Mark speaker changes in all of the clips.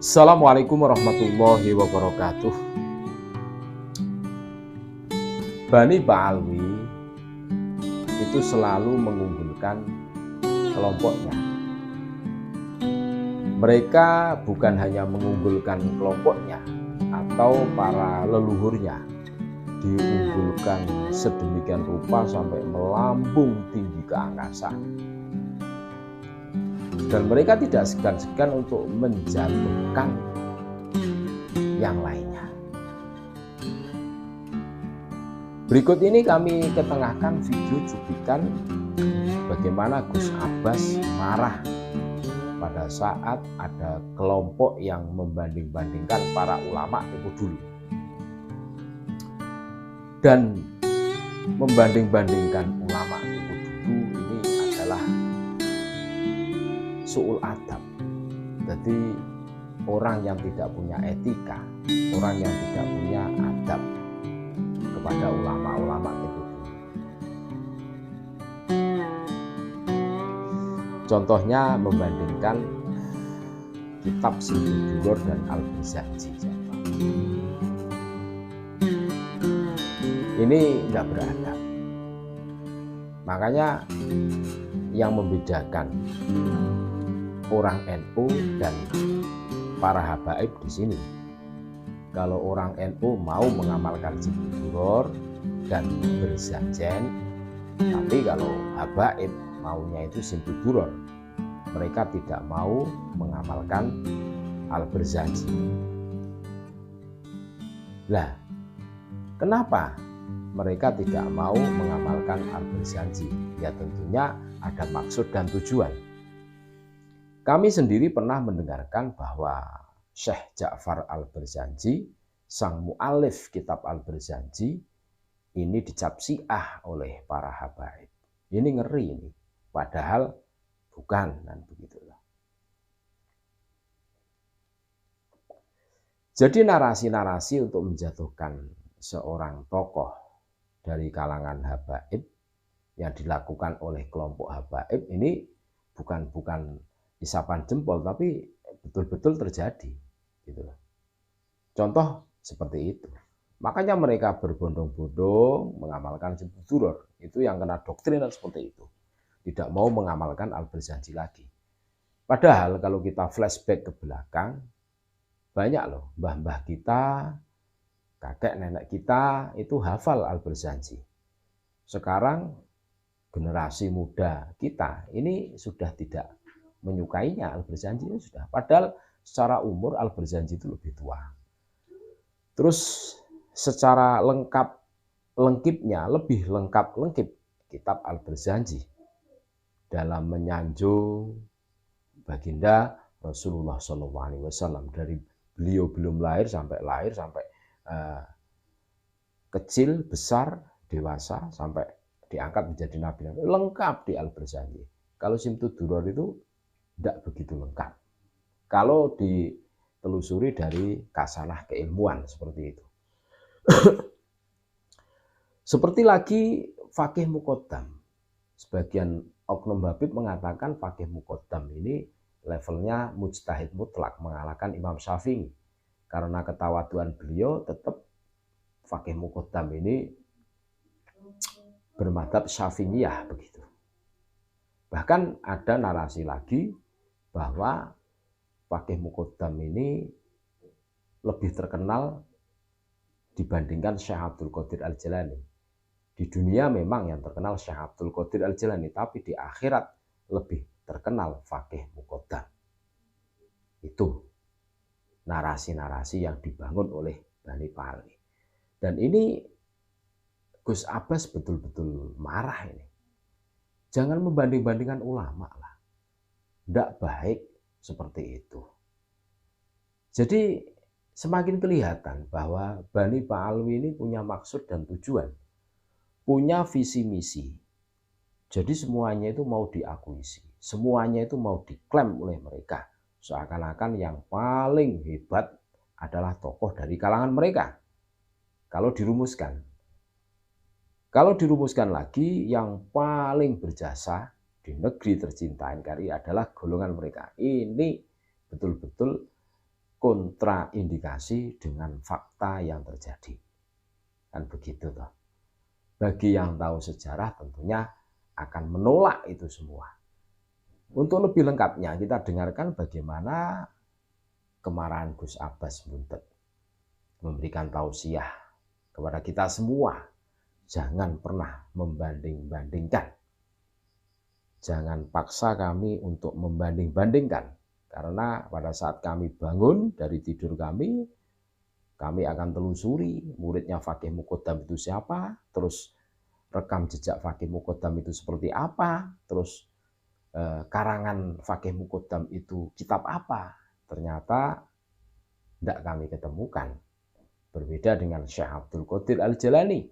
Speaker 1: Assalamualaikum warahmatullahi wabarakatuh. Bani Ba'alwi itu selalu mengunggulkan kelompoknya. Mereka bukan hanya mengunggulkan kelompoknya atau para leluhurnya, diunggulkan sedemikian rupa sampai melambung tinggi ke angkasa. Dan mereka tidak segan-segan untuk menjatuhkan yang lainnya. Berikut ini kami ketengahkan video cuplikan bagaimana Gus Abbas marah pada saat ada kelompok yang membanding-bandingkan para ulama itu dulu. Dan membanding-bandingkan ulama itu dulu ini adalah su'ul adab. Jadi orang yang tidak punya etika, orang yang tidak punya adab kepada ulama-ulama itu. Contohnya membandingkan kitab Simtud Duror dan Al-Barzanji. Ini nggak beradab. Makanya yang membedakan orang NU dan para habaib di sini. Kalau orang NU mau mengamalkan Simtud Duror dan Barzanji, tapi kalau habaib maunya itu Simtud Duror, mereka tidak mau mengamalkan Al-Barzanji. Lah, kenapa mereka tidak mau mengamalkan Al-Barzanji? Ya tentunya ada maksud dan tujuan. Kami sendiri pernah mendengarkan bahwa Syekh Ja'far Al-Barzanji, sang mu'alif kitab Al-Barzanji, ini dicap Syiah oleh para habaib. Ini ngeri ini, padahal bukan, dan begitulah. Jadi narasi-narasi untuk menjatuhkan seorang tokoh dari kalangan habaib yang dilakukan oleh kelompok habaib ini bukan isapan jempol, tapi betul-betul terjadi gitu. Contoh seperti itu. Makanya mereka berbondong-bondong mengamalkan Simtud Duror. Itu yang kena doktrin seperti itu. Tidak mau mengamalkan Al-Barzanji lagi. Padahal kalau kita flashback ke belakang, banyak loh mbah-mbah kita, kakek nenek kita itu hafal Al-Barzanji. Sekarang generasi muda kita ini sudah tidak menyukainya Al-Barzanji sudah. Padahal secara umur Al-Barzanji itu lebih tua. Terus secara lengkapnya lebih lengkap kitab Al-Barzanji dalam menyanjung baginda Rasulullah SAW dari beliau belum lahir sampai kecil, besar, dewasa sampai diangkat menjadi nabi, lengkap di Al-Barzanji. Kalau Simtud Duror itu tidak begitu lengkap. Kalau ditelusuri dari kasanah keilmuan seperti itu. Seperti lagi Faqih Muqaddam. Sebagian oknum habib mengatakan Faqih Muqaddam ini levelnya mujtahid mutlak, mengalahkan Imam Syafi'i. Karena ketawaduan beliau tetap Faqih Muqaddam ini bermadzhab Syafi'iyah begitu. Bahkan ada narasi lagi bahwa Faqih Muqaddam ini lebih terkenal dibandingkan Syekh Abdul Qadir Al-Jilani. Di dunia memang yang terkenal Syekh Abdul Qadir Al-Jilani, tapi di akhirat lebih terkenal Faqih Muqaddam. Itu narasi-narasi yang dibangun oleh Bani Ba'alwi. Dan ini Gus Abbas betul-betul marah ini. Jangan membanding-bandingkan ulama lah. Tidak baik seperti itu. Jadi semakin kelihatan bahwa Bani Ba'alwi ini punya maksud dan tujuan. Punya visi misi. Jadi semuanya itu mau diakuisi. Semuanya itu mau diklaim oleh mereka. Seakan-akan yang paling hebat adalah tokoh dari kalangan mereka. Kalau dirumuskan. Kalau dirumuskan lagi, yang paling berjasa di negeri tercinta NKRI adalah golongan mereka. Ini betul-betul kontraindikasi dengan fakta yang terjadi. Kan begitu toh. Bagi yang tahu sejarah tentunya akan menolak itu semua. Untuk lebih lengkapnya kita dengarkan bagaimana kemarahan Gus Abbas Buntet memberikan tausiah kepada kita semua. Jangan pernah membanding-bandingkan. Jangan paksa kami untuk membanding-bandingkan. Karena pada saat kami bangun dari tidur kami akan telusuri muridnya Faqih Muqaddam itu siapa, terus rekam jejak Faqih Muqaddam itu seperti apa, terus karangan Faqih Muqaddam itu kitab apa. Ternyata tidak kami ketemukan. Berbeda dengan Syekh Abdul Qadir Al-Jalani.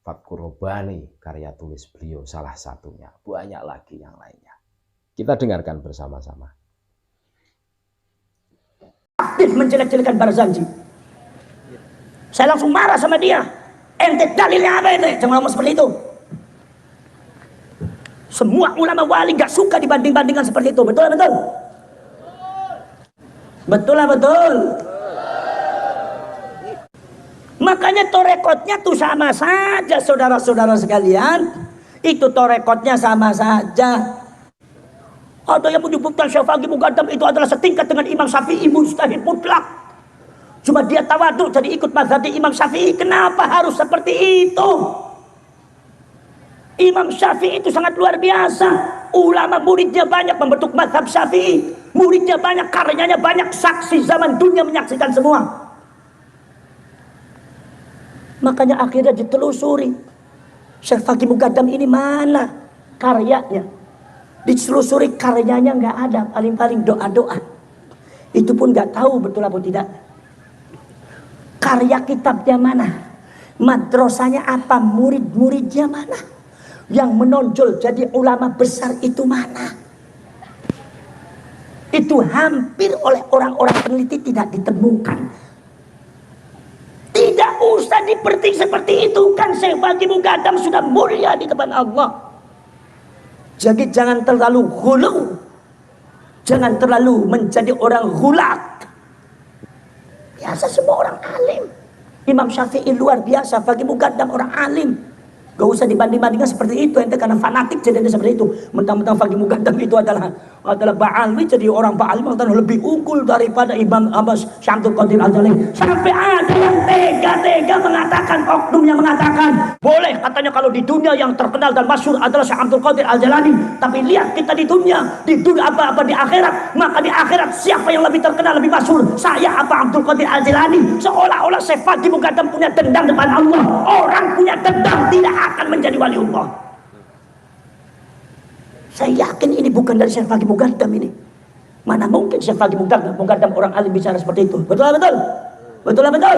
Speaker 1: Fatkur Robani, karya tulis beliau salah satunya. Banyak lagi yang lainnya. Kita dengarkan bersama-sama.
Speaker 2: Aktif menjelek-jelekan Barzanji. Saya langsung marah sama dia. Ente dalilnya apa ente? Jangan ngomong seperti itu. Semua ulama wali gak suka dibanding-bandingkan seperti itu. Betul lah betul? Betul lah betul? Makanya torekotnya tuh sama saja, saudara-saudara sekalian. Itu torekotnya sama saja. Ada yang menyebutkan Syekh Faqih Muqaddam itu adalah setingkat dengan Imam Syafi'i, mujtahid mutlak. Cuma dia tawadhu jadi ikut mazhab Imam Syafi'i. Kenapa harus seperti itu? Imam Syafi'i itu sangat luar biasa. Ulama muridnya banyak membentuk mazhab Syafi'i. Muridnya banyak, karyanya banyak, saksi zaman dunia menyaksikan semua. Makanya akhirnya ditelusuri. Syekh Faqih Muqaddam ini mana karyanya? Ditelusuri karyanya nggak ada, paling-paling doa-doa. Itu pun nggak tahu betul apa tidak. Karya kitabnya mana? Madrasahnya apa? Murid-muridnya mana? Yang menonjol jadi ulama besar itu mana? Itu hampir oleh orang-orang peneliti tidak ditemukan. Tidak usah dipertik seperti itu, kan Syekh Faqih Muqaddam sudah mulia di depan Allah. Jadi jangan terlalu hulu, jangan terlalu menjadi orang hulat. Biasa semua orang alim. Imam Syafi'i luar biasa, Faqih Muqaddam orang alim. Gak usah dibanding-bandingkan seperti itu, ente karena fanatik jadinya seperti itu. Mentang-mentang Faqih Muqaddam itu adalah ba'alwi, jadi orang ba'alwi lebih unggul daripada Imam Abbas Syamsul Qadir Al-Jalani. Sampai ada yang tega-tega mengatakan, oknumnya mengatakan, boleh katanya kalau di dunia yang terkenal dan masyhur adalah Syamsul Qadir Al-Jalani. Tapi lihat kita di dunia apa-apa di akhirat, maka di akhirat siapa yang lebih terkenal, lebih masyhur? Saya apa Abdul Qadir Al-Jalani? Seolah-olah Syekh Faqih Muqaddam punya dendam depan Allah. Orang punya dendam tidak akan menjadi waliullah. Saya yakin ini bukan dari Syekh Faqih Muqaddam ini. Mana mungkin Syekh Faqih Muqaddam orang alim bicara seperti itu? Betul betul? Betul betul?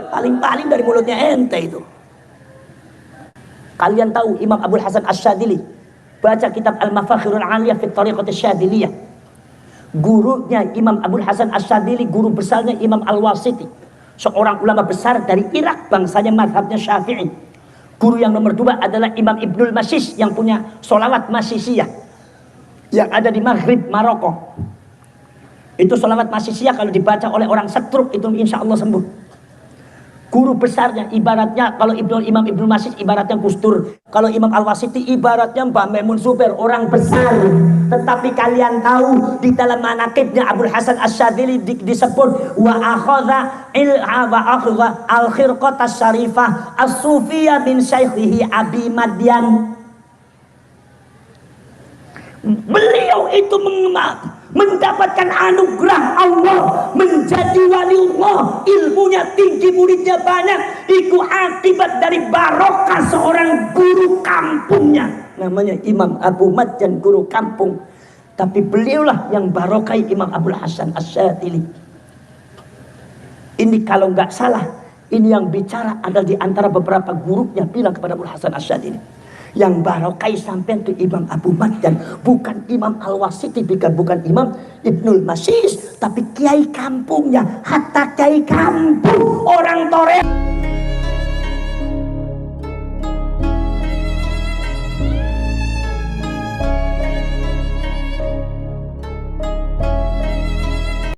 Speaker 2: Paling-paling dari mulutnya ente itu. Kalian tahu Imam Abul Hasan Asy-Syadzili, baca kitab Al-Mafakhirul 'Aliyah fi Thariqat Asy-Syadziliyah. Gurunya Imam Abul Hasan Asy-Syadzili, guru besarnya Imam Al-Wasiti, seorang ulama besar dari Irak, bangsanya mazhabnya Syafi'i. Guru yang nomor 2 adalah Imam Ibnul Masis yang punya sholawat Masisiyah yang ada di Maghrib, Maroko. Itu sholawat Masisiyah kalau dibaca oleh orang stroke itu insya Allah sembuh. Guru besarnya ibaratnya kalau Imam Ibnul Masis ibaratnya Gus Dur. Kalau Imam Al-Wasiti ibaratnya Mbah Maimun Zubair, orang besar. Tetapi kalian tahu di dalam manaqibnya Abul Hasan Asy-Syadzili disebut wa akhadha al-khirqat asy-syarifah as-sufiyah min syaikhihi Abi Madyan. Beliau itu mendapatkan anugerah Allah menjadi waliullah, ilmunya tinggi, muridnya banyak. Itu akibat dari barokah seorang guru kampungnya, namanya Imam Abu Madyan, guru kampung. Tapi beliaulah yang barokai Imam Abul Hasan Asy-Syadzili. Ini kalau nggak salah, ini yang bicara adalah di antara beberapa gurunya bilang kepada Abul Hasan Asy-Syadzili. Yang barokai sampai itu Imam Abu Madyan, bukan Imam Al-Wasiti, bukan Imam Ibnul Masis, tapi kiai kampungnya, hatta kiai kampung orang Toreh.